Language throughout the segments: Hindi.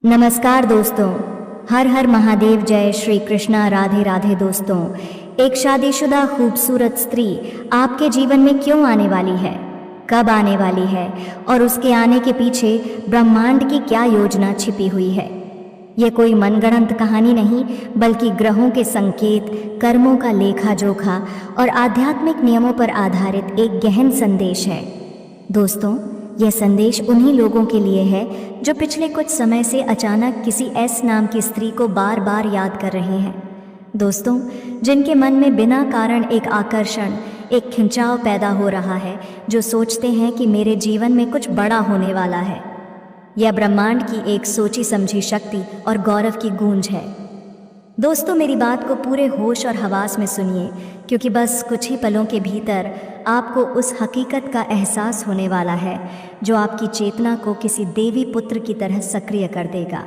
नमस्कार दोस्तों। हर हर महादेव, जय श्री कृष्णा, राधे राधे। दोस्तों, एक शादीशुदा खूबसूरत स्त्री आपके जीवन में क्यों आने वाली है, कब आने वाली है और उसके आने के पीछे ब्रह्मांड की क्या योजना छिपी हुई है। ये कोई मनगढ़ंत कहानी नहीं, बल्कि ग्रहों के संकेत, कर्मों का लेखा जोखा और आध्यात्मिक नियमों पर आधारित एक गहन संदेश है। दोस्तों, यह संदेश उन्हीं लोगों के लिए है जो पिछले कुछ समय से अचानक किसी एस नाम की स्त्री को बार बार याद कर रहे हैं। दोस्तों, जिनके मन में बिना कारण एक आकर्षण, एक खिंचाव पैदा हो रहा है, जो सोचते हैं कि मेरे जीवन में कुछ बड़ा होने वाला है। यह ब्रह्मांड की एक सोची समझी शक्ति और गौरव की गूंज है। दोस्तों, मेरी बात को पूरे होश और हवास में सुनिए, क्योंकि बस कुछ ही पलों के भीतर आपको उस हकीकत का एहसास होने वाला है जो आपकी चेतना को किसी देवी पुत्र की तरह सक्रिय कर देगा।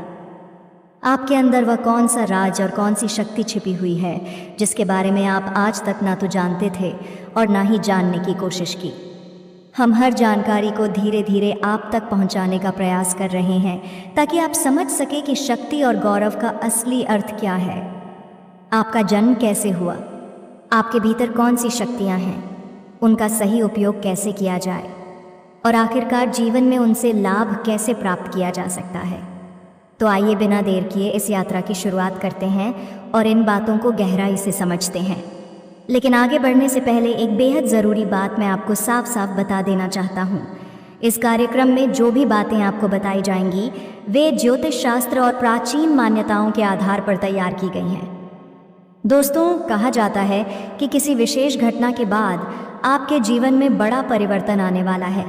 आपके अंदर वह कौन सा राज और कौन सी शक्ति छिपी हुई है जिसके बारे में आप आज तक ना तो जानते थे और ना ही जानने की कोशिश की। हम हर जानकारी को धीरे धीरे आप तक पहुंचाने का प्रयास कर रहे हैं, ताकि आप समझ सके कि शक्ति और गौरव का असली अर्थ क्या है। आपका जन्म कैसे हुआ, आपके भीतर कौन सी शक्तियां हैं, उनका सही उपयोग कैसे किया जाए और आखिरकार जीवन में उनसे लाभ कैसे प्राप्त किया जा सकता है। तो आइए बिना देर किए इस यात्रा की शुरुआत करते हैं और इन बातों को गहराई से समझते हैं। लेकिन आगे बढ़ने से पहले एक बेहद ज़रूरी बात मैं आपको साफ साफ बता देना चाहता हूँ। इस कार्यक्रम में जो भी बातें आपको बताई जाएंगी वे ज्योतिष शास्त्र और प्राचीन मान्यताओं के आधार पर तैयार की गई हैं। दोस्तों, कहा जाता है कि किसी विशेष घटना के बाद आपके जीवन में बड़ा परिवर्तन आने वाला है।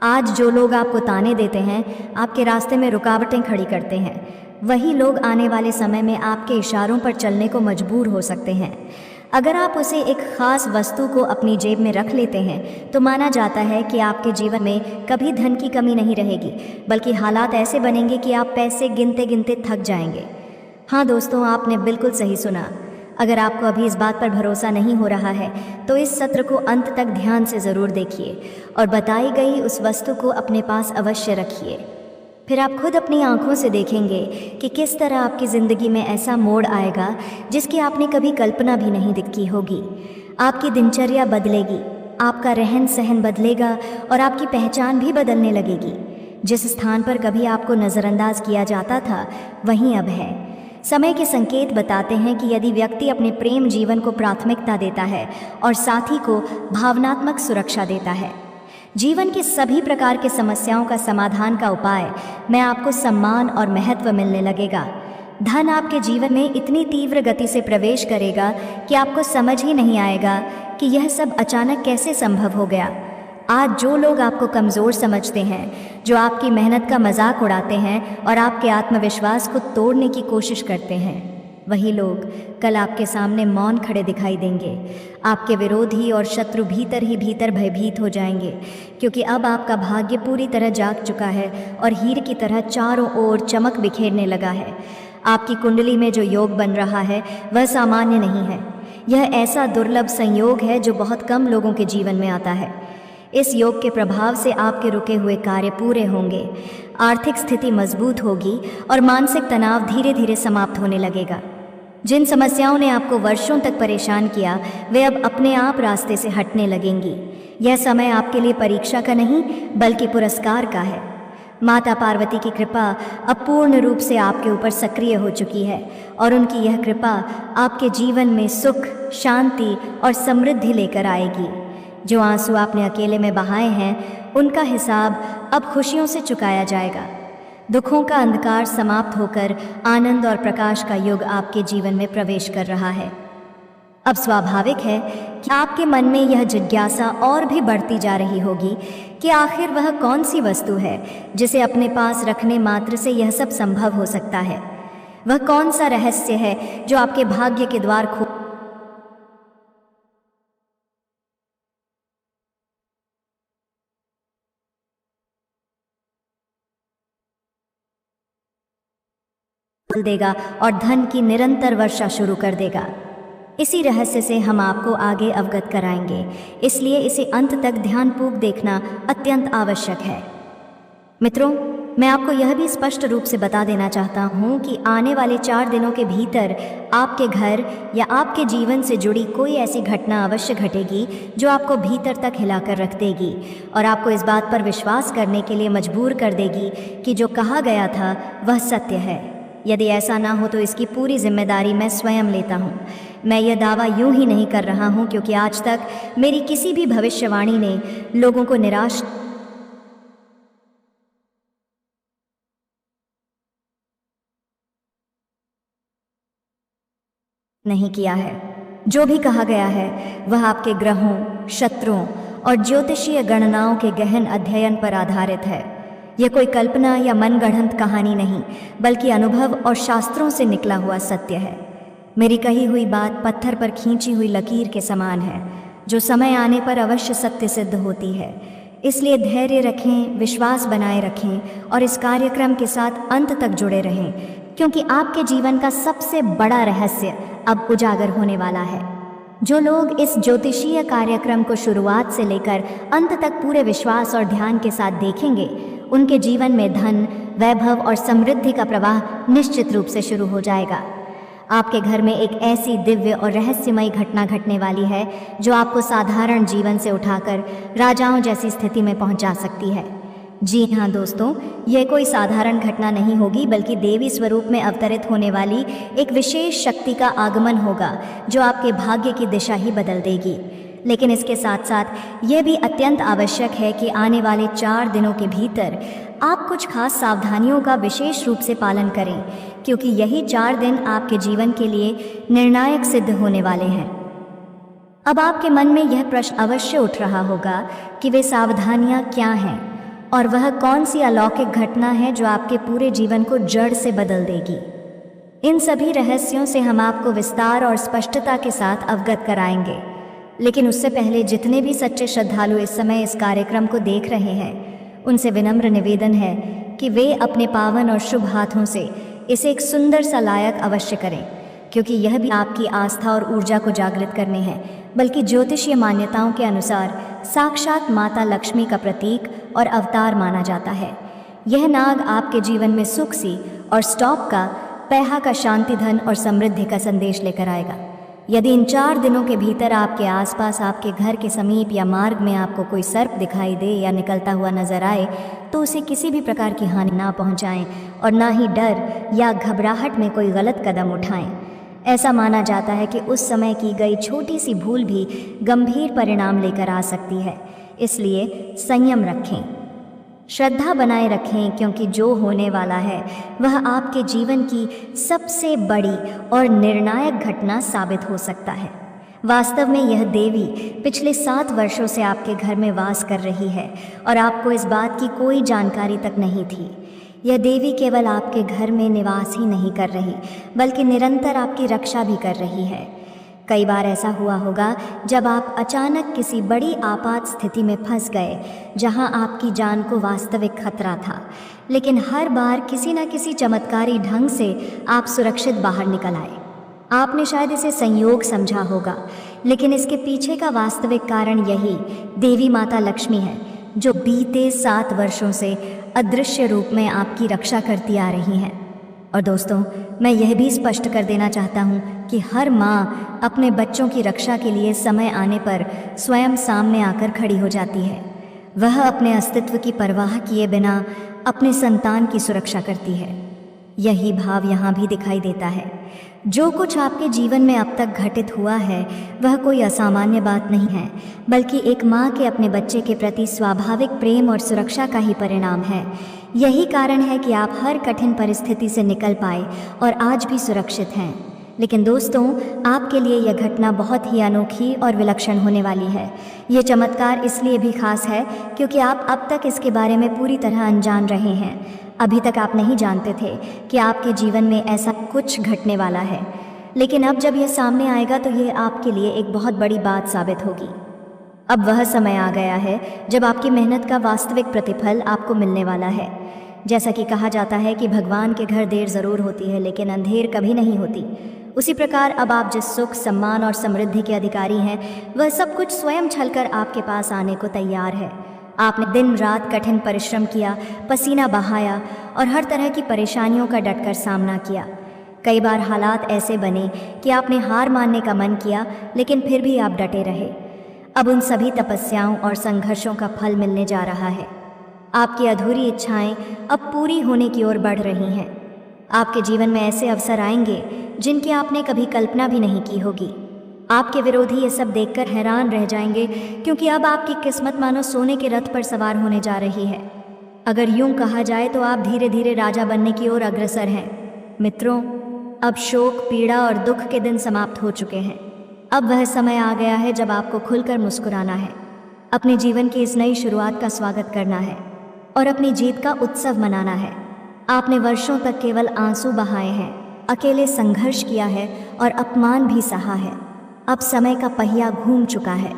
आज जो लोग आपको ताने देते हैं, आपके रास्ते में रुकावटें खड़ी करते हैं, वही लोग आने वाले समय में आपके इशारों पर चलने को मजबूर हो सकते हैं। अगर आप उसे एक खास वस्तु को अपनी जेब में रख लेते हैं तो माना जाता है कि आपके जीवन में कभी धन की कमी नहीं रहेगी, बल्कि हालात ऐसे बनेंगे कि आप पैसे गिनते गिनते थक जाएंगे। हाँ दोस्तों, आपने बिल्कुल सही सुना। अगर आपको अभी इस बात पर भरोसा नहीं हो रहा है तो इस सत्र को अंत तक ध्यान से ज़रूर देखिए और बताई गई उस वस्तु को अपने पास अवश्य रखिए। फिर आप खुद अपनी आंखों से देखेंगे कि किस तरह आपकी ज़िंदगी में ऐसा मोड़ आएगा जिसकी आपने कभी कल्पना भी नहीं की होगी। आपकी दिनचर्या बदलेगी, आपका रहन सहन बदलेगा और आपकी पहचान भी बदलने लगेगी। जिस स्थान पर कभी आपको नज़रअंदाज किया जाता था, वहीं अब है। समय के संकेत बताते हैं कि यदि व्यक्ति अपने प्रेम जीवन को प्राथमिकता देता है और साथी को भावनात्मक सुरक्षा देता है, जीवन के सभी प्रकार के समस्याओं का समाधान का उपाय में आपको सम्मान और महत्व मिलने लगेगा। धन आपके जीवन में इतनी तीव्र गति से प्रवेश करेगा कि आपको समझ ही नहीं आएगा कि यह सब अचानक कैसे संभव हो गया। आज जो लोग आपको कमज़ोर समझते हैं, जो आपकी मेहनत का मजाक उड़ाते हैं और आपके आत्मविश्वास को तोड़ने की कोशिश करते हैं, वही लोग कल आपके सामने मौन खड़े दिखाई देंगे। आपके विरोधी और शत्रु भीतर ही भीतर भयभीत हो जाएंगे, क्योंकि अब आपका भाग्य पूरी तरह जाग चुका है और हीर की तरह चारों ओर चमक बिखेरने लगा है। आपकी कुंडली में जो योग बन रहा है वह सामान्य नहीं है। यह ऐसा दुर्लभ संयोग है जो बहुत कम लोगों के जीवन में आता है। इस योग के प्रभाव से आपके रुके हुए कार्य पूरे होंगे, आर्थिक स्थिति मजबूत होगी और मानसिक तनाव धीरे धीरे समाप्त होने लगेगा। जिन समस्याओं ने आपको वर्षों तक परेशान किया, वे अब अपने आप रास्ते से हटने लगेंगी। यह समय आपके लिए परीक्षा का नहीं, बल्कि पुरस्कार का है। माता पार्वती की कृपा अब पूर्ण रूप से आपके ऊपर सक्रिय हो चुकी है और उनकी यह कृपा आपके जीवन में सुख, शांति और समृद्धि लेकर आएगी। जो आंसू आपने अकेले में बहाए हैं, उनका हिसाब अब खुशियों से चुकाया जाएगा। दुखों का अंधकार समाप्त होकर आनंद और प्रकाश का युग आपके जीवन में प्रवेश कर रहा है। अब स्वाभाविक है कि आपके मन में यह जिज्ञासा और भी बढ़ती जा रही होगी कि आखिर वह कौन सी वस्तु है जिसे अपने पास रखने मात्र से यह सब संभव हो सकता है। वह कौन सा रहस्य है जो आपके भाग्य के द्वार खोल देगा और धन की निरंतर वर्षा शुरू कर देगा। इसी रहस्य से हम आपको आगे अवगत कराएंगे, इसलिए इसे अंत तक ध्यानपूर्वक देखना अत्यंत आवश्यक है। मित्रों, मैं आपको यह भी स्पष्ट रूप से बता देना चाहता हूँ कि आने वाले 4 दिनों के भीतर आपके घर या आपके जीवन से जुड़ी कोई ऐसी घटना अवश्य घटेगी जो आपको भीतर तक हिलाकर रख देगी और आपको इस बात पर विश्वास करने के लिए मजबूर कर देगी कि जो कहा गया था वह सत्य है। यदि ऐसा ना हो तो इसकी पूरी जिम्मेदारी मैं स्वयं लेता हूँ। मैं यह दावा यूं ही नहीं कर रहा हूँ क्योंकि आज तक मेरी किसी भी भविष्यवाणी ने लोगों को निराश नहीं किया है। जो भी कहा गया है वह आपके ग्रहों, शत्रुओं और ज्योतिषीय गणनाओं के गहन अध्ययन पर आधारित है। यह कोई कल्पना या मनगढ़ंत कहानी नहीं, बल्कि अनुभव और शास्त्रों से निकला हुआ सत्य है। मेरी कही हुई बात पत्थर पर खींची हुई लकीर के समान है, जो समय आने पर अवश्य सत्य सिद्ध होती है। इसलिए धैर्य रखें, विश्वास बनाए रखें और इस कार्यक्रम के साथ अंत तक जुड़े रहें, क्योंकि आपके जीवन का सबसे बड़ा रहस्य अब उजागर होने वाला है। जो लोग इस ज्योतिषीय कार्यक्रम को शुरुआत से लेकर अंत तक पूरे विश्वास और ध्यान के साथ देखेंगे, उनके जीवन में धन, वैभव और समृद्धि का प्रवाह निश्चित रूप से शुरू हो जाएगा। आपके घर में एक ऐसी दिव्य और रहस्यमयी घटना घटने वाली है जो आपको साधारण जीवन से उठाकर राजाओं जैसी स्थिति में पहुंचा सकती है। जी हाँ दोस्तों, यह कोई साधारण घटना नहीं होगी, बल्कि देवी स्वरूप में अवतरित होने वाली एक विशेष शक्ति का आगमन होगा जो आपके भाग्य की दिशा ही बदल देगी। लेकिन इसके साथ साथ यह भी अत्यंत आवश्यक है कि आने वाले 4 दिनों के भीतर आप कुछ खास सावधानियों का विशेष रूप से पालन करें, क्योंकि यही 4 दिन आपके जीवन के लिए निर्णायक सिद्ध होने वाले हैं। अब आपके मन में यह प्रश्न अवश्य उठ रहा होगा कि वे सावधानियां क्या हैं और वह कौन सी अलौकिक घटना है जो आपके पूरे जीवन को जड़ से बदल देगी। इन सभी रहस्यों से हम आपको विस्तार और स्पष्टता के साथ अवगत कराएंगे। लेकिन उससे पहले जितने भी सच्चे श्रद्धालु इस समय इस कार्यक्रम को देख रहे हैं, उनसे विनम्र निवेदन है कि वे अपने पावन और शुभ हाथों से इसे एक सुंदर सा लायक अवश्य करें, क्योंकि यह भी आपकी आस्था और ऊर्जा को जागृत करने हैं, बल्कि ज्योतिषीय मान्यताओं के अनुसार साक्षात माता लक्ष्मी का प्रतीक और अवतार माना जाता है। यह नाग आपके जीवन में सुख सी और स्टॉप का, पैहा का शांति, धन और समृद्धि का संदेश लेकर आएगा। यदि इन 4 दिनों के भीतर आपके आसपास, आपके घर के समीप या मार्ग में आपको कोई सर्प दिखाई दे या निकलता हुआ नजर आए, तो उसे किसी भी प्रकार की हानि ना पहुंचाएं और ना ही डर या घबराहट में कोई गलत कदम उठाएं। ऐसा माना जाता है कि उस समय की गई छोटी सी भूल भी गंभीर परिणाम लेकर आ सकती है। इसलिए संयम रखें, श्रद्धा बनाए रखें, क्योंकि जो होने वाला है वह आपके जीवन की सबसे बड़ी और निर्णायक घटना साबित हो सकता है। वास्तव में यह देवी पिछले 7 वर्षों से आपके घर में वास कर रही है और आपको इस बात की कोई जानकारी तक नहीं थी। यह देवी केवल आपके घर में निवास ही नहीं कर रही, बल्कि निरंतर आपकी रक्षा भी कर रही है। कई बार ऐसा हुआ होगा जब आप अचानक किसी बड़ी आपात स्थिति में फंस गए, जहां आपकी जान को वास्तविक खतरा था, लेकिन हर बार किसी न किसी चमत्कारी ढंग से आप सुरक्षित बाहर निकल आए। आपने शायद इसे संयोग समझा होगा, लेकिन इसके पीछे का वास्तविक कारण यही देवी माता लक्ष्मी है, जो बीते 7 वर्षों से अदृश्य रूप में आपकी रक्षा करती आ रही हैं। और दोस्तों, मैं यह भी स्पष्ट कर देना चाहता हूँ कि हर माँ अपने बच्चों की रक्षा के लिए समय आने पर स्वयं सामने आकर खड़ी हो जाती है। वह अपने अस्तित्व की परवाह किए बिना अपने संतान की सुरक्षा करती है। यही भाव यहाँ भी दिखाई देता है। जो कुछ आपके जीवन में अब तक घटित हुआ है वह कोई असामान्य बात नहीं है, बल्कि एक माँ के अपने बच्चे के प्रति स्वाभाविक प्रेम और सुरक्षा का ही परिणाम है। यही कारण है कि आप हर कठिन परिस्थिति से निकल पाए और आज भी सुरक्षित हैं। लेकिन दोस्तों, आपके लिए यह घटना बहुत ही अनोखी और विलक्षण होने वाली है। ये चमत्कार इसलिए भी खास है क्योंकि आप अब तक इसके बारे में पूरी तरह अनजान रहे हैं। अभी तक आप नहीं जानते थे कि आपके जीवन में ऐसा कुछ घटने वाला है, लेकिन अब जब यह सामने आएगा तो यह आपके लिए एक बहुत बड़ी बात साबित होगी। अब वह समय आ गया है जब आपकी मेहनत का वास्तविक प्रतिफल आपको मिलने वाला है। जैसा कि कहा जाता है कि भगवान के घर देर ज़रूर होती है, लेकिन अंधेर कभी नहीं होती। उसी प्रकार अब आप जिस सुख, सम्मान और समृद्धि के अधिकारी हैं, वह सब कुछ स्वयं छलकर आपके पास आने को तैयार है। आपने दिन रात कठिन परिश्रम किया, पसीना बहाया और हर तरह की परेशानियों का डटकर सामना किया। कई बार हालात ऐसे बने कि आपने हार मानने का मन किया, लेकिन फिर भी आप डटे रहे। अब उन सभी तपस्याओं और संघर्षों का फल मिलने जा रहा है। आपकी अधूरी इच्छाएं अब पूरी होने की ओर बढ़ रही हैं। आपके जीवन में ऐसे अवसर आएंगे जिनकी आपने कभी कल्पना भी नहीं की होगी। आपके विरोधी ये सब देखकर हैरान रह जाएंगे, क्योंकि अब आपकी किस्मत मानो सोने के रथ पर सवार होने जा रही है। अगर यूं कहा जाए तो आप धीरे धीरे राजा बनने की ओर अग्रसर हैं। मित्रों, अब शोक, पीड़ा और दुख के दिन समाप्त हो चुके हैं। अब वह समय आ गया है जब आपको खुलकर मुस्कुराना है, अपने जीवन की इस नई शुरुआत का स्वागत करना है और अपनी जीत का उत्सव मनाना है। आपने वर्षों तक केवल आंसू बहाए हैं, अकेले संघर्ष किया है और अपमान भी सहा है। अब समय का पहिया घूम चुका है।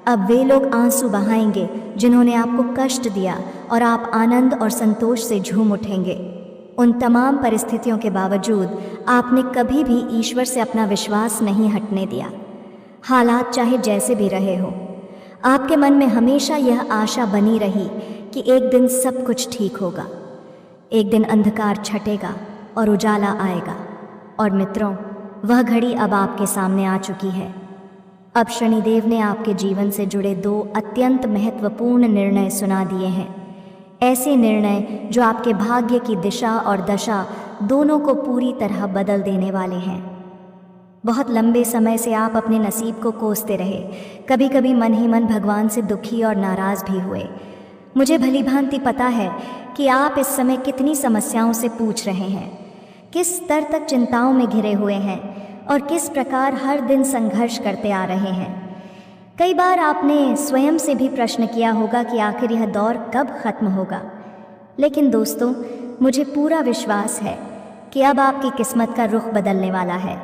अब वे लोग आंसू बहाएंगे जिन्होंने आपको कष्ट दिया और आप आनंद और संतोष से झूम उठेंगे। उन तमाम परिस्थितियों के बावजूद आपने कभी भी ईश्वर से अपना विश्वास नहीं हटने दिया। हालात चाहे जैसे भी रहे हो, आपके मन में हमेशा यह आशा बनी रही कि एक दिन सब कुछ ठीक होगा। एक दिन अंधकार छटेगा और उजाला आएगा। और मित्रों, वह घड़ी अब आपके सामने आ चुकी है। अब शनिदेव ने आपके जीवन से जुड़े 2 अत्यंत महत्वपूर्ण निर्णय सुना दिए हैं। ऐसे निर्णय जो आपके भाग्य की दिशा और दशा दोनों को पूरी तरह बदल देने वाले हैं। बहुत लंबे समय से आप अपने नसीब को कोसते रहे, कभी कभी मन ही मन भगवान से दुखी और नाराज भी हुए। मुझे भली भांति पता है कि आप इस समय कितनी समस्याओं से पूछ रहे हैं, किस स्तर तक चिंताओं में घिरे हुए हैं और किस प्रकार हर दिन संघर्ष करते आ रहे हैं। कई बार आपने स्वयं से भी प्रश्न किया होगा कि आखिर यह दौर कब खत्म होगा। लेकिन दोस्तों, मुझे पूरा विश्वास है कि अब आपकी किस्मत का रुख बदलने वाला है।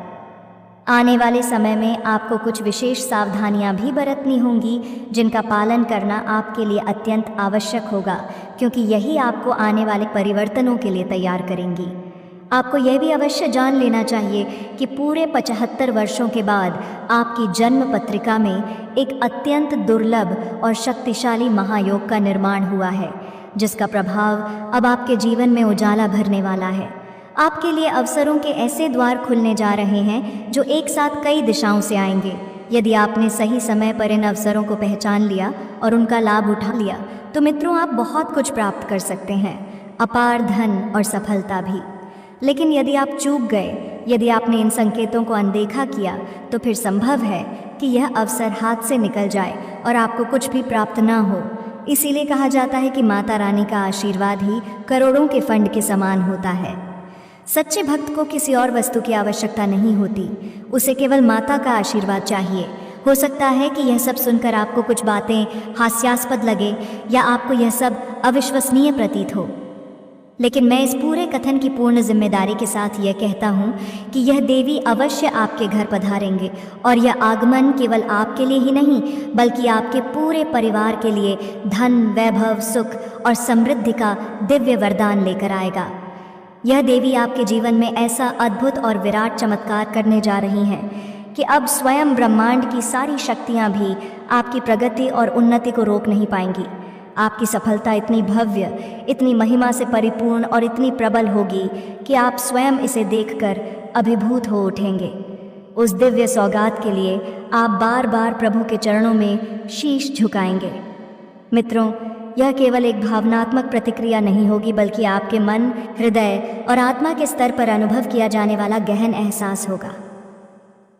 आने वाले समय में आपको कुछ विशेष सावधानियां भी बरतनी होंगी, जिनका पालन करना आपके लिए अत्यंत आवश्यक होगा, क्योंकि यही आपको आने वाले परिवर्तनों के लिए तैयार करेंगी। आपको यह भी अवश्य जान लेना चाहिए कि पूरे 75 वर्षों के बाद आपकी जन्म पत्रिका में एक अत्यंत दुर्लभ और शक्तिशाली महायोग का निर्माण हुआ है, जिसका प्रभाव अब आपके जीवन में उजाला भरने वाला है। आपके लिए अवसरों के ऐसे द्वार खुलने जा रहे हैं जो एक साथ कई दिशाओं से आएंगे। यदि आपने सही समय पर इन अवसरों को पहचान लिया और उनका लाभ उठा लिया, तो मित्रों, आप बहुत कुछ प्राप्त कर सकते हैं, अपार धन और सफलता भी। लेकिन यदि आप चूक गए, यदि आपने इन संकेतों को अनदेखा किया, तो फिर संभव है कि यह अवसर हाथ से निकल जाए और आपको कुछ भी प्राप्त ना हो। इसीलिए कहा जाता है कि माता रानी का आशीर्वाद ही करोड़ों के फंड के समान होता है। सच्चे भक्त को किसी और वस्तु की आवश्यकता नहीं होती, उसे केवल माता का आशीर्वाद चाहिए। हो सकता है कि यह सब सुनकर आपको कुछ बातें हास्यास्पद लगे या आपको यह सब अविश्वसनीय प्रतीत हो, लेकिन मैं इस पूरे कथन की पूर्ण जिम्मेदारी के साथ यह कहता हूँ कि यह देवी अवश्य आपके घर पधारेंगे और यह आगमन केवल आपके लिए ही नहीं, बल्कि आपके पूरे परिवार के लिए धन, वैभव, सुख और समृद्धि का दिव्य वरदान लेकर आएगा। यह देवी आपके जीवन में ऐसा अद्भुत और विराट चमत्कार करने जा रही हैं कि अब स्वयं ब्रह्मांड की सारी शक्तियाँ भी आपकी प्रगति और उन्नति को रोक नहीं पाएंगी। आपकी सफलता इतनी भव्य, इतनी महिमा से परिपूर्ण और इतनी प्रबल होगी कि आप स्वयं इसे देखकर अभिभूत हो उठेंगे। उस दिव्य सौगात के लिए आप बार बार प्रभु के चरणों में शीश झुकाएंगे। मित्रों, यह केवल एक भावनात्मक प्रतिक्रिया नहीं होगी, बल्कि आपके मन, हृदय और आत्मा के स्तर पर अनुभव किया जाने वाला गहन एहसास होगा।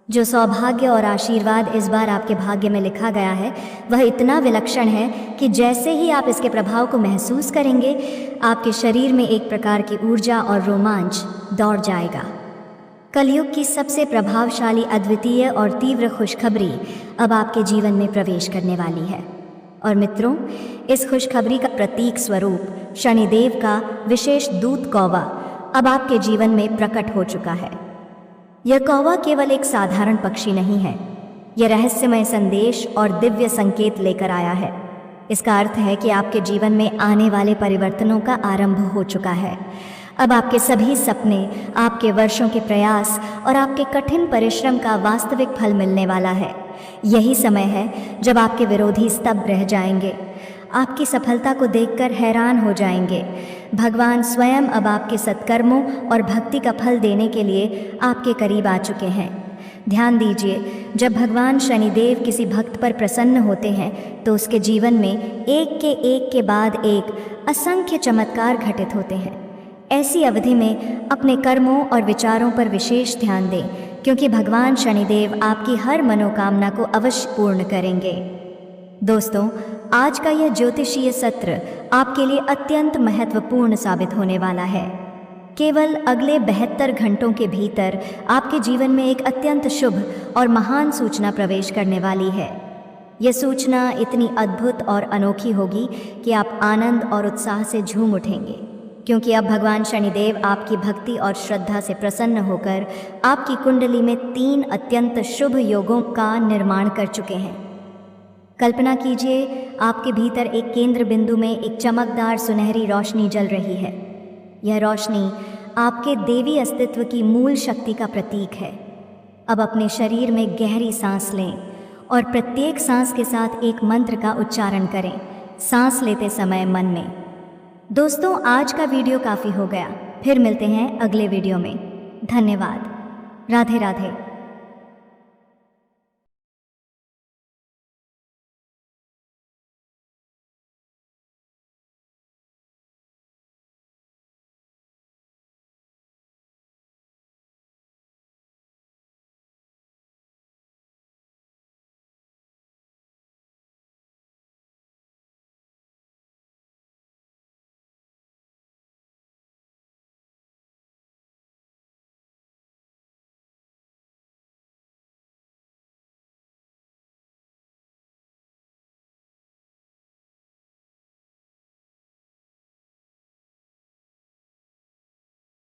जो सौभाग्य और आशीर्वाद इस बार आपके भाग्य में लिखा गया है, वह इतना विलक्षण है कि जैसे ही आप इसके प्रभाव को महसूस करेंगे, आपके शरीर में एक प्रकार की ऊर्जा और रोमांच दौड़ जाएगा। कलयुग की सबसे प्रभावशाली, अद्वितीय और तीव्र खुशखबरी अब आपके जीवन में प्रवेश करने वाली है। और मित्रों, इस खुशखबरी का प्रतीक स्वरूप शनिदेव का विशेष दूत कौवा अब आपके जीवन में प्रकट हो चुका है। यह कौवा केवल एक साधारण पक्षी नहीं है, यह रहस्यमय संदेश और दिव्य संकेत लेकर आया है। इसका अर्थ है कि आपके जीवन में आने वाले परिवर्तनों का आरंभ हो चुका है। अब आपके सभी सपने, आपके वर्षों के प्रयास और आपके कठिन परिश्रम का वास्तविक फल मिलने वाला है। यही समय है जब आपके विरोधी स्तब्ध रह जाएंगे। आपकी सफलता को देखकर हैरान हो जाएंगे। भगवान स्वयं अब आपके सत्कर्मों और भक्ति का फल देने के लिए आपके करीब आ चुके हैं। ध्यान दीजिए, जब भगवान शनिदेव किसी भक्त पर प्रसन्न होते हैं तो उसके जीवन में एक के बाद एक असंख्य चमत्कार घटित होते हैं। ऐसी अवधि में अपने कर्मों और विचारों पर विशेष ध्यान दें, क्योंकि भगवान शनिदेव आपकी हर मनोकामना को अवश्य पूर्ण करेंगे। दोस्तों, आज का यह ज्योतिषीय सत्र आपके लिए अत्यंत महत्वपूर्ण साबित होने वाला है। केवल अगले 72 घंटों के भीतर आपके जीवन में एक अत्यंत शुभ और महान सूचना प्रवेश करने वाली है। यह सूचना इतनी अद्भुत और अनोखी होगी कि आप आनंद और उत्साह से झूम उठेंगे, क्योंकि अब भगवान शनिदेव आपकी भक्ति और श्रद्धा से प्रसन्न होकर आपकी कुंडली में 3 अत्यंत शुभ योगों का निर्माण कर चुके हैं। कल्पना कीजिए, आपके भीतर एक केंद्र बिंदु में एक चमकदार सुनहरी रोशनी जल रही है। यह रोशनी आपके देवी अस्तित्व की मूल शक्ति का प्रतीक है। अब अपने शरीर में गहरी सांस लें और प्रत्येक सांस के साथ एक मंत्र का उच्चारण करें, सांस लेते समय मन में। दोस्तों, आज का वीडियो काफ़ी हो गया। फिर मिलते हैं अगले वीडियो में। धन्यवाद। राधे राधे।